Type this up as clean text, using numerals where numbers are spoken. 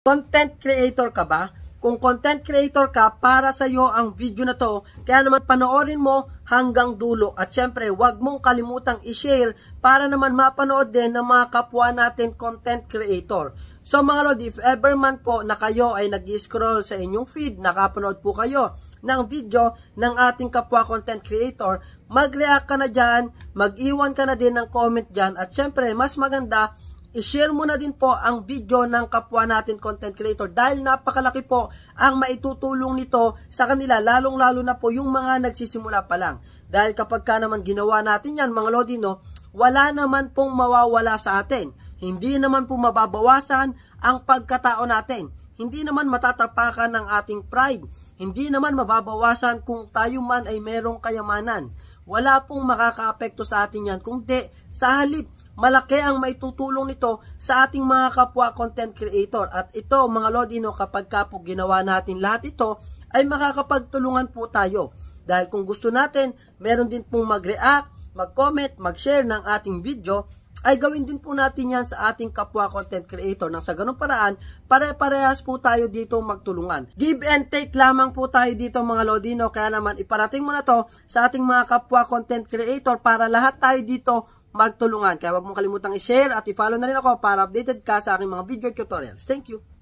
Content creator ka ba? Kung content creator ka, para sa iyo ang video na to. Kaya naman panoorin mo hanggang dulo. At syempre, huwag mong kalimutang i-share para naman mapanood din ng mga kapwa natin content creator. So mga lord, if ever man po na kayo ay nag-scroll sa inyong feed, nakapanood po kayo ng video ng ating kapwa content creator, mag-react ka na dyan, mag-iwan ka na din ng comment dyan. At syempre, mas maganda, i-share mo na din po ang video ng kapwa natin content creator dahil napakalaki po ang maitutulong nito sa kanila, lalong-lalo na po yung mga nagsisimula pa lang. Dahil kapag ka naman ginawa natin yan, mga lodino, wala naman pong mawawala sa atin. Hindi naman po mababawasan ang pagkatao natin. Hindi naman matatapakan ng ating pride. Hindi naman mababawasan kung tayo man ay merong kayamanan. Wala pong makakaapekto sa atin yan, kundi sa halip, malaki ang maitutulong nito sa ating mga kapwa content creator. At ito mga lodino, kapag ka po ginawa natin lahat ito, ay makakapagtulungan po tayo. Dahil kung gusto natin, meron din pong mag-react, mag-comment, mag-share ng ating video, ay gawin din po natin yan sa ating kapwa content creator. Nang sa ganung paraan, pare-parehas po tayo dito magtulungan. Give and take lamang po tayo dito mga lodino. Kaya naman iparating mo na to sa ating mga kapwa content creator para lahat tayo dito magtulungan. Kaya huwag mong kalimutang i-share at i-follow na rin ako para updated ka sa aking mga video tutorials. Thank you!